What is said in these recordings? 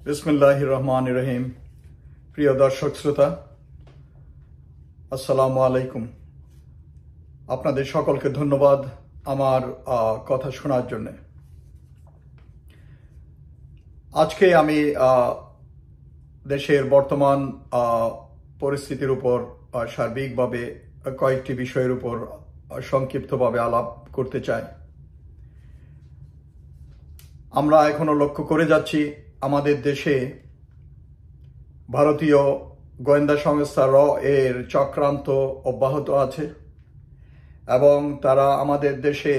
বিসমিল্লাহির রহমানির রহিম। প্রিয় দর্শক শ্রোতা, আসসালামু আলাইকুম। আপনাদের সকলকে ধন্যবাদ আমার কথা শোনার জন্য। আজকে আমি দেশের বর্তমান পরিস্থিতির উপর সার্বিকভাবে কয়েকটি বিষয়ের উপর সংক্ষিপ্তভাবে আলাপ করতে চাই। আমরা এখনো লক্ষ্য করে যাচ্ছি আমাদের দেশে ভারতীয় গোয়েন্দা সংস্থা র এর চক্রান্ত অব্যাহত আছে এবং তারা আমাদের দেশে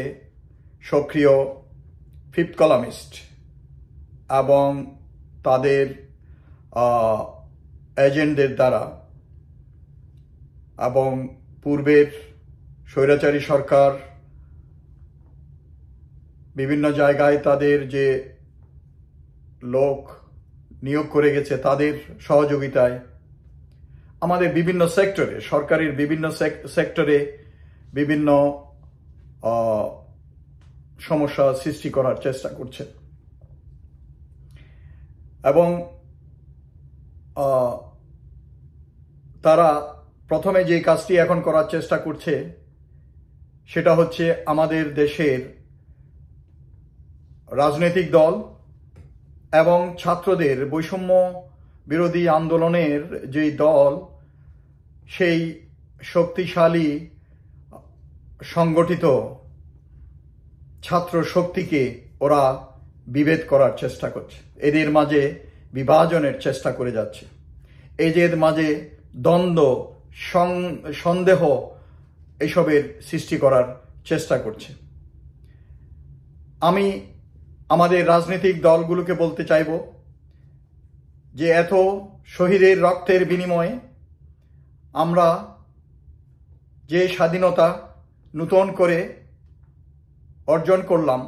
সক্রিয় ফিফথ কলামিস্ট এবং তাদের এজেন্টদের দ্বারা এবং পূর্বের স্বৈরাচারী সরকার বিভিন্ন জায়গায় তাদের যে লোক নিয়োগ করে গেছে তাদের সহযোগিতায় আমাদের বিভিন্ন সেক্টরে, সরকারের বিভিন্ন সেক্টরে বিভিন্ন সমস্যা সৃষ্টি করার চেষ্টা করছে এবং তারা প্রথমে যে কাজটি এখন করার চেষ্টা করছে সেটা হচ্ছে আমাদের দেশের রাজনৈতিক দল এবং ছাত্রদের বৈষম্য বিরোধী আন্দোলনের যে দল, সেই শক্তিশালী সংগঠিত ছাত্র শক্তিকে ওরা বিভেদ করার চেষ্টা করছে, এদের মাঝে বিভাজনের চেষ্টা করে যাচ্ছে, এদের মাঝে দ্বন্দ্ব, সন্দেহ এসবের সৃষ্টি করার চেষ্টা করছে। আমি আমাদের রাজনৈতিক দলগুলোকে বলতে চাইব যে এত শহীদের রক্তের বিনিময়ে আমরা যে স্বাধীনতা নূতন করে অর্জন করলাম,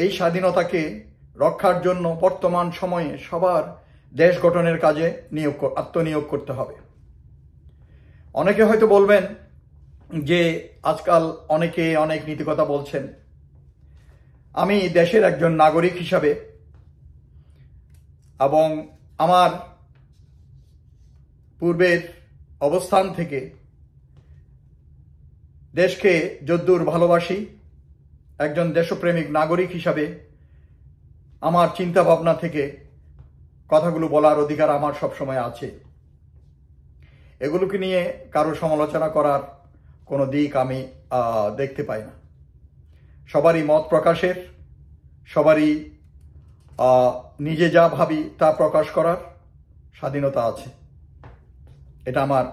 এই স্বাধীনতাকে রক্ষার জন্য বর্তমান সময়ে সবার দেশ গঠনের কাজে আত্মনিয়োগ করতে হবে। অনেকে হয়তো বলবেন যে আজকাল অনেকে অনেক নীতিকথা বলছেন। আমি দেশের একজন নাগরিক হিসাবে এবং আমার পূর্বের অবস্থান থেকে দেশকে যদ্দূর ভালোবাসি, একজন দেশপ্রেমিক নাগরিক হিসাবে আমার চিন্তা ভাবনা থেকে কথাগুলো বলার অধিকার আমার সবসময় আছে। এগুলোকে নিয়ে কারো সমালোচনা করার কোনো দিক আমি দেখতে পাই না। সবারই মত প্রকাশের, সবারই নিজে যা ভাবি তা প্রকাশ করার স্বাধীনতা আছে, এটা আমার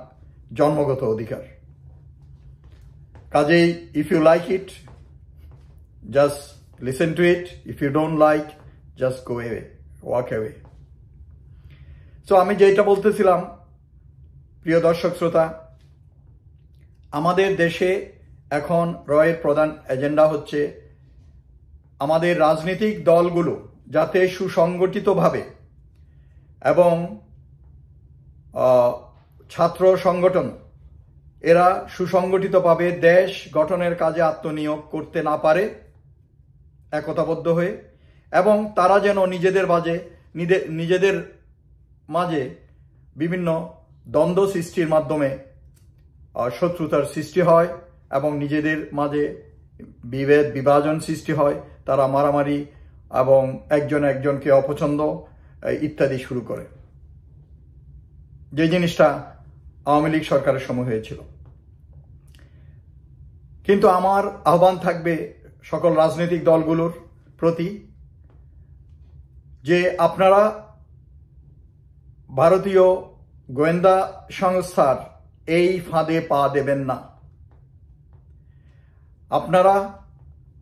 জন্মগত অধিকার। কাজেই if you like it, just listen to it, if you don't like, just go away, walk away. So আমি যেটা বলতেছিলাম, প্রিয় দর্শক শ্রোতা, আমাদের দেশে এখন রয়ের প্রধান এজেন্ডা হচ্ছে আমাদের রাজনৈতিক দলগুলো যাতে সুসংগঠিতভাবে এবং ছাত্র সংগঠন এরা সুসংগঠিতভাবে দেশ গঠনের কাজে আত্মনিয়োগ করতে না পারে একতাবদ্ধ হয়ে, এবং তারা যেন নিজেদের মাঝে বিভিন্ন দ্বন্দ্ব সৃষ্টির মাধ্যমে শত্রুতার সৃষ্টি হয় এবং নিজেদের মাঝে বিভাজন সৃষ্টি হয়, তারা মারামারি এবং একজন একজনকে অপছন্দ ইত্যাদি শুরু করে, যে জিনিসটা আওয়ামী লীগ সরকারের সময় হয়েছিল। কিন্তু আমার আহ্বান থাকবে সকল রাজনৈতিক দলগুলোর প্রতি যে আপনারা ভারতীয় গোয়েন্দা সংস্থার এই ফাঁদে পা দেবেন না। আপনারা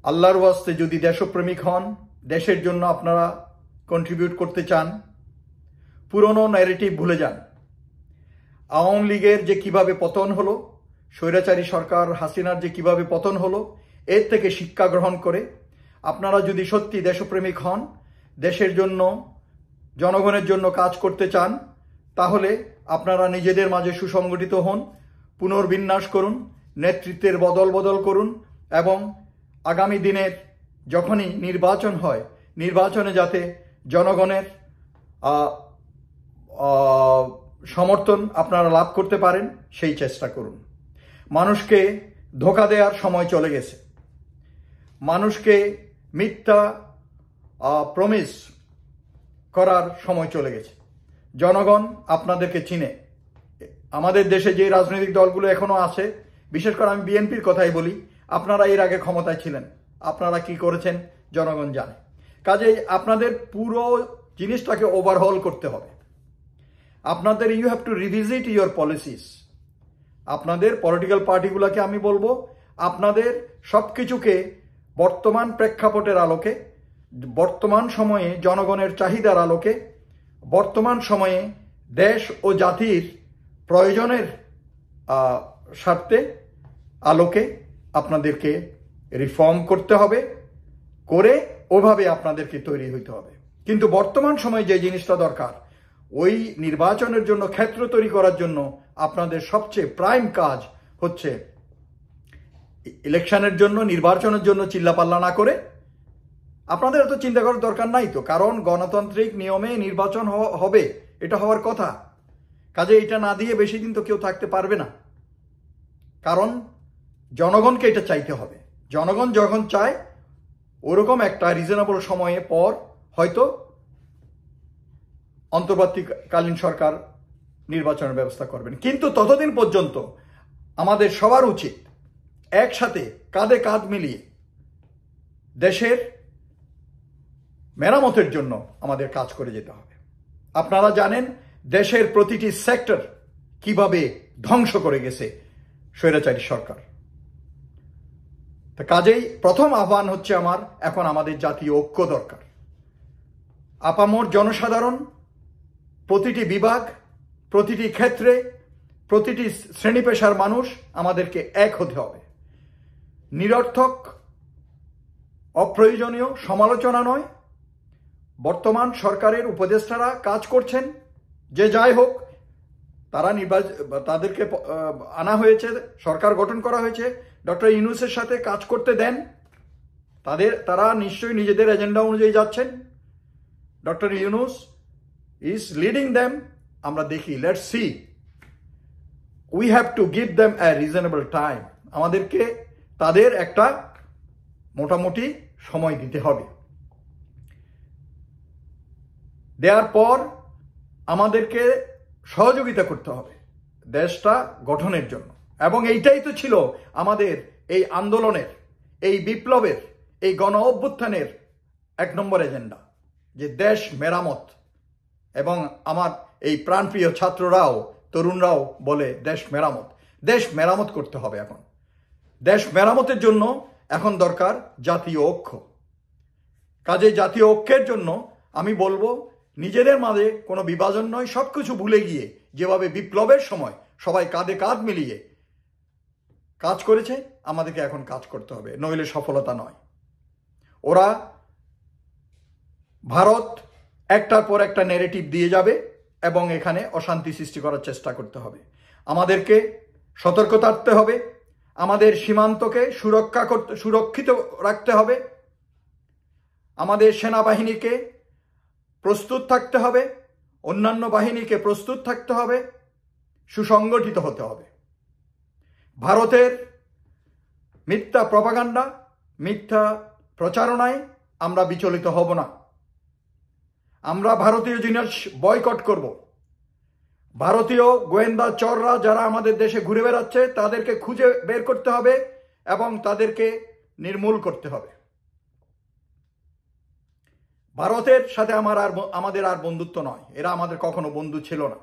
আল্লাহর ওয়াস্তে যদি দেশপ্রেমিক হন, দেশের জন্য আপনারা কন্ট্রিবিউট করতে চান, পুরনো ন্যারেটিভ ভুলে যান। আওয়ামী লীগের যে কিভাবে পতন হলো, স্বৈরাচারী সরকার হাসিনার যে কিভাবে পতন হলো, এর থেকে শিক্ষা গ্রহণ করে আপনারা যদি সত্যি দেশপ্রেমিক হন, দেশের জন্য, জনগণের জন্য কাজ করতে চান, তাহলে আপনারা নিজেদের মাঝে সুসংগঠিত হন, পুনর্বিন্যাস করুন, নেতৃত্বের বদল করুন এবং আগামী দিনের যখনই নির্বাচন হয়, নির্বাচনে যাতে জনগণের সমর্থন আপনারা লাভ করতে পারেন সেই চেষ্টা করুন। মানুষকে ধোঁকা দেওয়ার সময় চলে গেছে, মানুষকে মিথ্যা প্রমিস করার সময় চলে গেছে। জনগণ আপনাদেরকে চিনে। আমাদের দেশে যে রাজনৈতিক দলগুলো এখনো আছে, বিশেষ করে আমি বিএনপির কথাই বলি, আপনারা এর আগে ক্ষমতায় ছিলেন, আপনারা কি করেছেন জনগণ জানে। কাজেই আপনাদের পুরো জিনিসটাকে ওভারহল করতে হবে। আপনাদের you have to revisit your policies. আপনাদের পলিটিক্যাল পার্টিগুলোকে আমি বলবো, আপনাদের সব কিছুকে বর্তমান প্রেক্ষাপটের আলোকে, বর্তমান সময়ে জনগণের চাহিদার আলোকে, বর্তমান সময়ে দেশ ও জাতির প্রয়োজনের স্বার্থে আলোকে আপনাদেরকে রিফর্ম করতে হবে, করে ওভাবে আপনাদেরকে তৈরি হইতে হবে। কিন্তু বর্তমান সময়ে যে জিনিসটা দরকার, ওই নির্বাচনের জন্য ক্ষেত্র তৈরি করার জন্য আপনাদের সবচেয়ে প্রাইম কাজ হচ্ছে ইলেকশনের জন্য, নির্বাচনের জন্য চিল্লাপাল্লা না করে, আপনাদের এত চিন্তা করার দরকার নাই তো, কারণ গণতান্ত্রিক নিয়মে নির্বাচন হবে, এটা হওয়ার কথা। কাজে এটা না দিয়ে বেশি দিন তো কেউ থাকতে পারবে না, কারণ জনগণকে এটা চাইতে হবে। জনগণ যখন চায়, ওরকম একটা রিজনেবল সময়ে পর হয়তো অন্তর্বর্তীকালীন সরকার নির্বাচনের ব্যবস্থা করবেন। কিন্তু ততদিন পর্যন্ত আমাদের সবার উচিত একসাথে কাঁধে কাঁধ মিলিয়ে দেশের মেরামতের জন্য আমাদের কাজ করে যেতে হবে। আপনারা জানেন দেশের প্রতিটি সেক্টর কিভাবে ধ্বংস করে গেছে স্বৈরাচারী সরকার। কাজেই প্রথম আহ্বান হচ্ছে আমার, এখন আমাদের জাতীয় ঐক্য দরকার। আপামর জনসাধারণ, প্রতিটি বিভাগ, প্রতিটি ক্ষেত্রে, প্রতিটি শ্রেণী পেশার মানুষ আমাদেরকে এক হতে হবে। নিরর্থক অপ্রয়োজনীয় সমালোচনা নয়। বর্তমান সরকারের উপদেষ্টারা কাজ করছেন, যে যাই হোক, তাদেরকে আনা হয়েছে, সরকার গঠন করা হয়েছে, ডক্টর ইউনূসের সাথে কাজ করতে দেন। তারা নিশ্চয়ই নিজেদের এজেন্ডা অনুযায়ী যাচ্ছেন। Doctor Yunus is leading them. আমরা দেখি, let's see. We have to give them A reasonable time. আমাদেরকে তাদের একটা মোটামুটি সময় দিতে হবে। দেওয়ার পর আমাদেরকে সহযোগিতা করতে হবে দেশটা গঠনের জন্য। এবং এইটাই তো ছিল আমাদের এই আন্দোলনের, এই বিপ্লবের, এই গণ অভ্যুত্থানের 1 নম্বর এজেন্ডা, যে দেশ মেরামত। এবং আমার এই প্রাণপ্রিয় ছাত্ররাও, তরুণরাও বলে দেশ মেরামত। দেশ মেরামত করতে হবে এখন। দেশ মেরামতের জন্য এখন দরকার জাতীয় ঐক্য। কাজে জাতীয় ঐক্যের জন্য আমি বলবো, নিজেদের মাঝে কোনো বিভাজন নয়, সবকিছু ভুলে গিয়ে যেভাবে বিপ্লবের সময় সবাই কাঁধে কাঁধ মিলিয়ে কাজ করেছে, আমাদেরকে এখন কাজ করতে হবে, নইলে সফলতা নয়। ওরা, ভারত একটার পর একটা ন্যারেটিভ দিয়ে যাবে এবং এখানে অশান্তি সৃষ্টি করার চেষ্টা করতে হবে। আমাদেরকে সতর্ক থাকতে হবে, আমাদের সীমান্তকে সুরক্ষিত রাখতে হবে, আমাদের সেনাবাহিনীকে প্রস্তুত থাকতে হবে, অন্যান্য বাহিনীকে প্রস্তুত থাকতে হবে, সুসংগঠিত হতে হবে। ভারতের মিথ্যা প্রপাগান্ডা, মিথ্যা প্রচারণায় আমরা বিচলিত হব না। আমরা ভারতীয় জিনিস বয়কট করব। ভারতীয় গোয়েন্দা চররা যারা আমাদের দেশে ঘুরে বেড়াচ্ছে, তাদেরকে খুঁজে বের করতে হবে এবং তাদেরকে নির্মূল করতে হবে। ভারতের সাথে আমাদের আর বন্ধুত্ব নয়, এরা আমাদের কখনো বন্ধু ছিল না।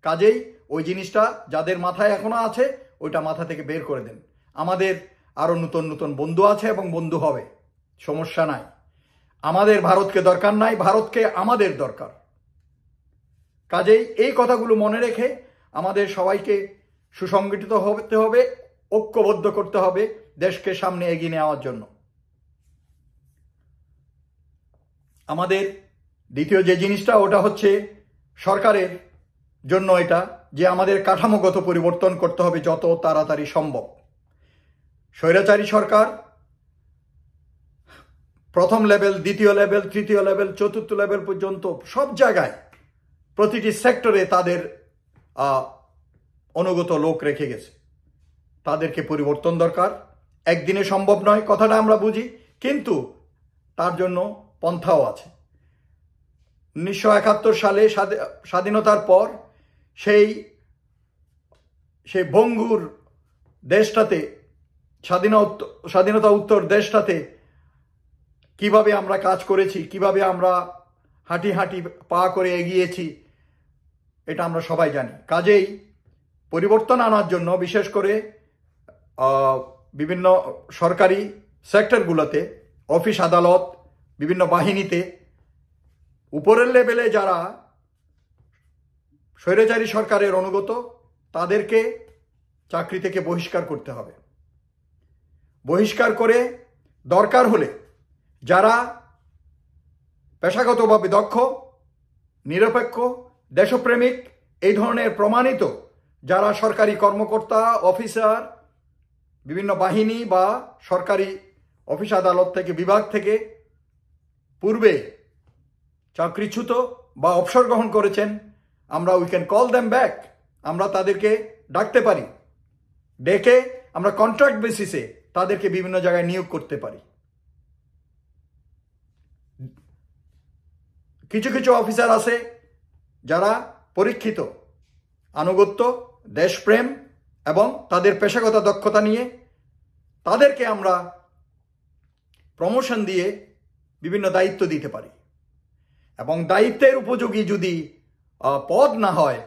কাজেই ওই জিনিসটা যাদের মাথায় এখনো আছে, ওইটা মাথা থেকে বের করে দেন। আমাদের আরো নতুন নতুন বন্ধু আছে এবং বন্ধু হবে, সমস্যা নাই। আমাদের ভারতকে দরকার নাই, ভারতকে আমাদের দরকার। কাজেই এই কথাগুলো মনে রেখে আমাদের সবাইকে সুসংগঠিত হতে হবে, ঐক্যবদ্ধ করতে হবে দেশকে সামনে এগিয়ে নেওয়ার জন্য। আমাদের দ্বিতীয় যে জিনিসটা, ওটা হচ্ছে সরকারের জন্য এটা, যে আমাদের কাঠামোগত পরিবর্তন করতে হবে যত তাড়াতাড়ি সম্ভব। স্বৈরাচারী সরকার প্রথম লেভেল, দ্বিতীয় লেভেল, তৃতীয় লেভেল, চতুর্থ লেভেল পর্যন্ত সব জায়গায় প্রতিটি সেক্টরে তাদের অনুগত লোক রেখে গেছে। তাদেরকে পরিবর্তন দরকার। একদিনে সম্ভব নয়, কথাটা আমরা বুঝি, কিন্তু তার জন্য পন্থাও আছে। 1971 সালে স্বাধীনতার পর সেই ভঙ্গুর দেশটাতে, স্বাধীনতা উত্তর দেশটাতে কিভাবে আমরা কাজ করেছি, কিভাবে আমরা হাঁটি হাঁটি পা করে এগিয়েছি, এটা আমরা সবাই জানি। কাজেই পরিবর্তন আনার জন্য বিশেষ করে বিভিন্ন সরকারি সেক্টরগুলোতে, অফিস আদালত, বিভিন্ন বাহিনীতে উপরের লেভেলে যারা স্বৈরাচারী সরকারের অনুগত, তাদেরকে চাকরি থেকে বহিষ্কার করতে হবে। বহিষ্কার করে দরকার হলে যারা পেশাগতভাবে দক্ষ, নিরপেক্ষ, দেশপ্রেমিক, এই ধরনের প্রমাণিত যারা সরকারি কর্মকর্তা, অফিসার, বিভিন্ন বাহিনী বা সরকারি অফিস আদালত থেকে, বিভাগ থেকে পূর্বে চাকরিচ্যুত বা অবসর গ্রহণ করেছেন, আমরা we can call them back, আমরা তাদেরকে ডাকতে পারি, ডেকে আমরা কন্ট্রাক্ট বেসিসে তাদেরকে বিভিন্ন জায়গায় নিয়োগ করতে পারি। কিছু কিছু অফিসার আছে যারা পরীক্ষিত, আনুগত্য, দেশপ্রেম এবং তাদের পেশাগত দক্ষতা নিয়ে তাদেরকে আমরা প্রমোশন দিয়ে বিভিন্ন দায়িত্ব দিতে পারি। এবং দায়িত্বের উপযোগী যদি পদ না হয়,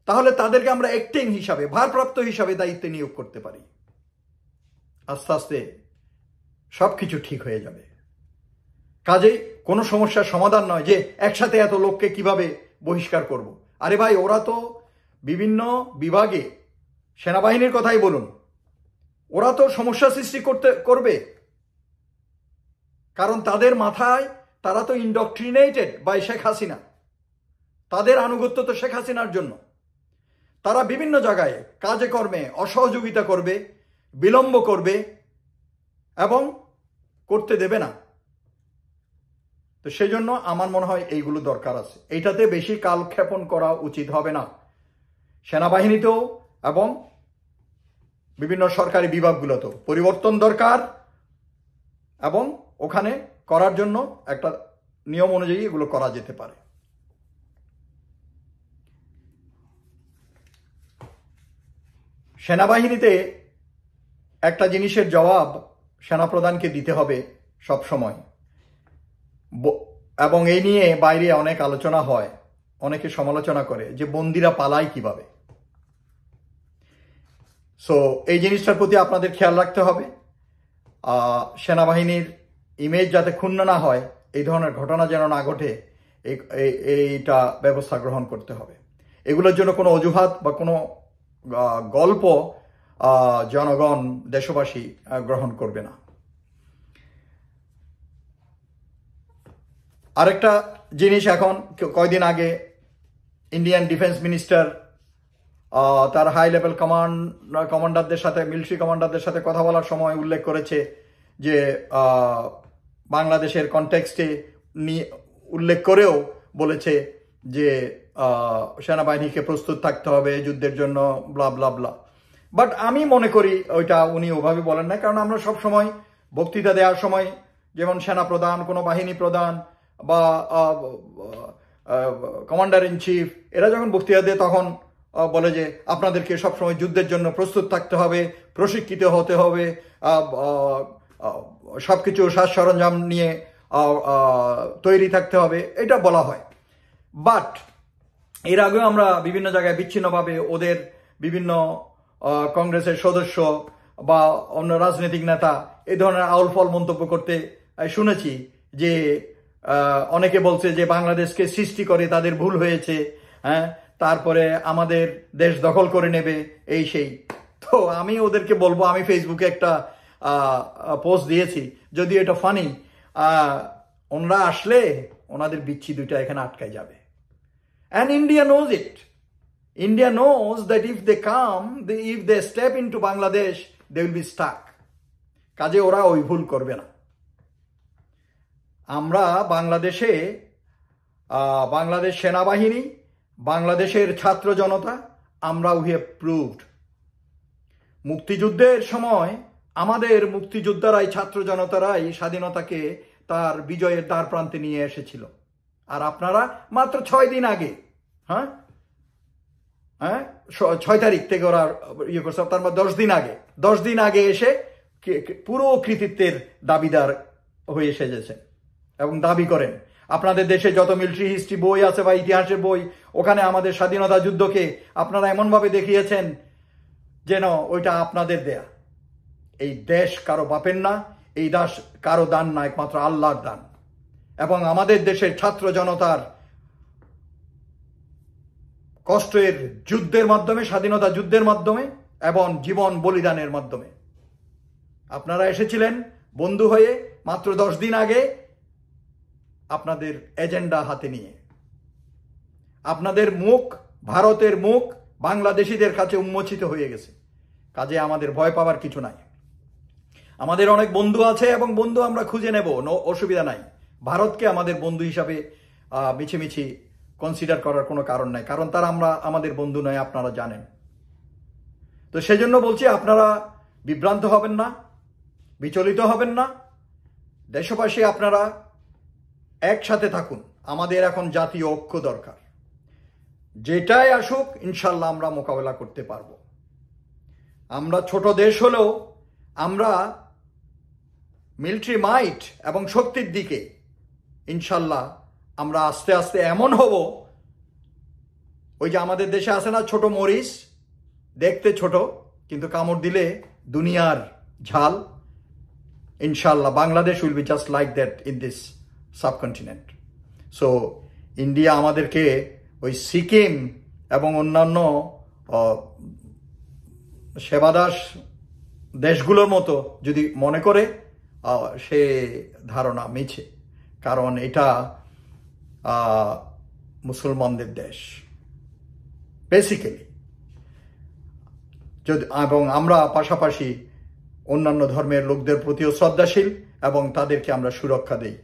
তাহলে তাদেরকে আমরা অ্যাক্টিং হিসাবে, ভারপ্রাপ্ত হিসাবে দায়িত্বে নিয়োগ করতে পারি। আস্তে আস্তে সব কিছু ঠিক হয়ে যাবে। কাজেই কোনো সমস্যার সমাধান নয় যে একসাথে এত লোককে কিভাবে বহিষ্কার করব। আরে ভাই, ওরা তো বিভিন্ন বিভাগে, সেনাবাহিনীর কথাই বলুন, ওরা তো সমস্যা সৃষ্টি করবে, কারণ তাদের মাথায়, তারা তো ইন্ডক্ট্রিনেটেড বাই শেখ হাসিনা, তাদের আনুগত্য তো শেখ হাসিনার জন্য। তারা বিভিন্ন জায়গায় কাজে কর্মে অসহযোগিতা করবে, বিলম্ব করবে এবং করতে দেবে না। তো সেই জন্য আমার মনে হয় এইগুলো দরকার আছে। এইটাতে বেশি কালক্ষেপণ করা উচিত হবে না। সেনাবাহিনীতেও এবং বিভিন্ন সরকারি বিভাগগুলোতেও পরিবর্তন দরকার, এবং ওখানে করার জন্য একটা নিয়ম অনুযায়ী এগুলো করা যেতে পারে। সেনাবাহিনীতে একটা জিনিসের জবাব সেনাপ্রধানকে দিতে হবে সব সময়, এবং এই নিয়ে বাইরে অনেক আলোচনা হয়, অনেকে সমালোচনা করে যে বন্দিরা পালায় কিভাবে। সো এই জিনিসটার প্রতি আপনাদের খেয়াল রাখতে হবে। সেনাবাহিনীর ইমেজ যাতে ক্ষুণ্ণ না হয়, এই ধরনের ঘটনা যেন না ঘটে, এইটা ব্যবস্থা গ্রহণ করতে হবে। এগুলোর জন্য কোনো অজুহাত বা কোনো গল্প জনগণ, দেশবাসী গ্রহণ করবে না। আরেকটা জিনিস, এখন কয়দিন আগে ইন্ডিয়ান ডিফেন্স মিনিস্টার তার হাই লেভেল কমান্ডারদের সাথে, মিলিটারি কমান্ডারদের সাথে কথা বলার সময় উল্লেখ করেছে যে বাংলাদেশের কনটেক্সটে উল্লেখ করেও বলেছে যে সেনাবাহিনীকে প্রস্তুত থাকতে হবে যুদ্ধের জন্য, ব্লা ব্লা ব্লা। বাট আমি মনে করি ওইটা উনি ওভাবে বলেন না, কারণ আমরা সব সময় বক্তৃতা দেওয়ার সময়, যেমন সেনাপ্রধান, কোনো বাহিনী প্রধান বা কমান্ডার ইন চিফ, এরা যখন বক্তৃতা দেয় তখন বলে যে আপনাদেরকে সবসময় যুদ্ধের জন্য প্রস্তুত থাকতে হবে, প্রশিক্ষিত হতে হবে, সবকিছু সাজ সরঞ্জাম নিয়ে তৈরি থাকতে হবে, এটা বলা হয়। বাট এর আগেও আমরা বিভিন্ন জায়গায় বিচ্ছিন্নভাবে ওদের বিভিন্ন কংগ্রেসের সদস্য বা অন্য রাজনৈতিক নেতা এই ধরনের আউলফল মন্তব্য করতে শুনেছি, যে অনেকে বলছে যে বাংলাদেশকে সৃষ্টি করে তাদের ভুল হয়েছে, হ্যাঁ, তারপরে আমাদের দেশ দখল করে নেবে, এই সেই। তো আমি ওদেরকে বলবো, আমি ফেসবুকে একটা পোস্ট দিয়েছি, যদি এটা ফানি, ওনারা আসলে ওনাদের বিচ্ছি দুইটা এখানে আটকায় যাবে। And India knows it. India knows that if they come, if they step into Bangladesh, they will be stuck. কাজে ওরা ওই ভুল করবে না। আমরা বাংলাদেশে বাংলাদেশ সেনাবাহিনী বাংলাদেশের ছাত্র জনতা, আমরা উই হ্যাভ প্রুভড। মুক্তিযুদ্ধের সময় আমাদের মুক্তিযোদ্ধারাই, ছাত্র জনতারাই স্বাধীনতাকে তার বিজয়ের দ্বার প্রান্তে নিয়ে এসেছিল। আর আপনারা মাত্র 6 দিন আগে, 6 তারিখ থেকে ওরা ইয়ে করছে, তার 10 দিন আগে এসে পুরো কৃতিত্বের দাবিদার হয়ে সেজেছেন এবং দাবি করেন আপনাদের দেশে যত মিলিটারি হিস্ট্রি বই আছে বা ইতিহাসের বই, ওখানে আমাদের স্বাধীনতা যুদ্ধকে আপনারা এমনভাবে দেখিয়েছেন যেন ওইটা আপনাদের দেয়া। এই দেশ কারো বাপের না, এই দেশ কারো দান না, একমাত্র আল্লাহর দান। এবং আমাদের দেশের ছাত্র জনতার কষ্টের যুদ্ধের মাধ্যমে, স্বাধীনতা যুদ্ধের মাধ্যমে এবং জীবন বলিদানের মাধ্যমে আপনারা এসেছিলেন বন্ধু হয়ে মাত্র 10 দিন আগে আপনাদের এজেন্ডা হাতে নিয়ে। আপনাদের মুখ, ভারতের মুখ বাংলাদেশিদের কাছে উন্মোচিত হয়ে গেছে। কাজে আমাদের ভয় পাওয়ার কিছু নাই। আমাদের অনেক বন্ধু আছে এবং বন্ধু আমরা খুঁজে নেব, অসুবিধা নাই। ভারতকে আমাদের বন্ধু হিসাবে মিছিমিছি কনসিডার করার কোনো কারণ নাই, কারণ তারা আমাদের বন্ধু নয়, আপনারা জানেন। তো সেজন্য বলছি, আপনারা বিভ্রান্ত হবেন না, বিচলিত হবেন না। দেশবাসী আপনারা একসাথে থাকুন। আমাদের এখন জাতীয় ঐক্য দরকার। যেটাই আসুক ইনশাল্লাহ আমরা মোকাবেলা করতে পারব। আমরা ছোট দেশ হলেও আমরা মিলিটারি মাইট এবং শক্তির দিকে ইনশাল্লাহ আমরা আস্তে আস্তে এমন হব, ওই যে আমাদের দেশে আছে না ছোট মরিচ, দেখতে ছোট কিন্তু কামড় দিলে দুনিয়ার ঝাল। ইনশাল্লাহ Bangladesh will be just like that in this subcontinent. So India আমাদেরকে ওই সিকিম এবং অন্যান্য সেবাদাস দেশগুলোর মতো যদি মনে করে, সে ধারণা মিছে। কারণ এটা মুসলমানদের দেশ বেসিক্যালি, এবং আমরা পাশাপাশি অন্যান্য ধর্মের লোকদের প্রতিও শ্রদ্ধাশীল এবং তাদেরকে আমরা সুরক্ষা দেই।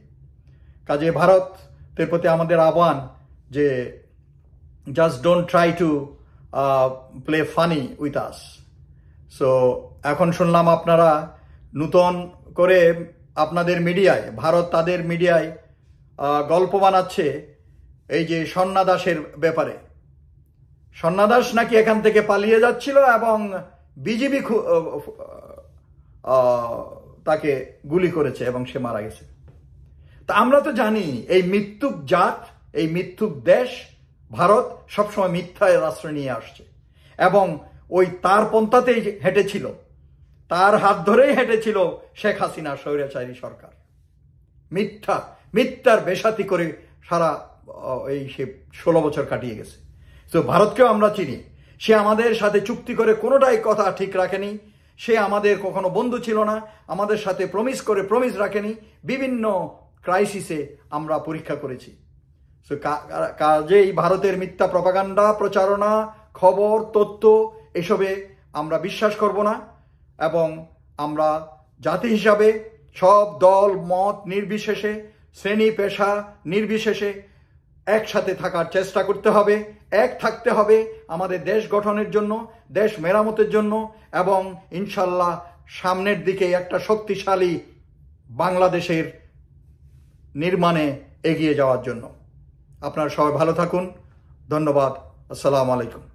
কাজে ভারতের প্রতি আমাদের আহ্বান যে just don't try to play funny with us. So এখন শুনলাম আপনারা নূতন করে আপনাদের মিডিয়ায়, ভারত তাদের মিডিয়ায় গল্প বানাচ্ছে এই যে স্বর্ণা দাসের ব্যাপারে। স্বর্ণা দাস নাকি এখান থেকে পালিয়ে যাচ্ছিল এবং বিজিবি তাকে গুলি করেছে এবং সে মারা গেছে। তা আমরা তো জানি এই মৃত্যুক জাত, এই মৃত্যুক দেশ ভারত সবসময় মিথ্যায় আশ্রয় নিয়ে আসছে এবং ওই তার পন্থাতেই হেঁটেছিল, তার হাত ধরেই হেঁটেছিল শেখ হাসিনা স্বৈরাচারী সরকার। মিথ্যার বেসাতি করে সারা এই সে 16 বছর কাটিয়ে গেছে। তো ভারতকেও আমরা চিনি, সে আমাদের সাথে চুক্তি করে কোনোটাই কথা ঠিক রাখেনি। সে আমাদের কখনো বন্ধু ছিল না, আমাদের সাথে প্রমিস রাখেনি। বিভিন্ন ক্রাইসিসে আমরা পরীক্ষা করেছি। সো কাজেই ভারতের মিথ্যা প্রপাগান্ডা, প্রচারণা, খবর, তথ্য এসবে আমরা বিশ্বাস করব না এবং আমরা জাতি হিসাবে সব দল মত নির্বিশেষে, শ্রেণী পেশা নির্বিশেষে একসাথে থাকার চেষ্টা করতে হবে, এক থাকতে হবে আমাদের দেশ গঠনের জন্য, দেশ মেরামতের জন্য এবং ইনশাল্লাহ সামনের দিকে একটা শক্তিশালী বাংলাদেশের নির্মাণে এগিয়ে যাওয়ার জন্য। আপনারা সবাই ভালো থাকুন। ধন্যবাদ। আসসালামু আলাইকুম।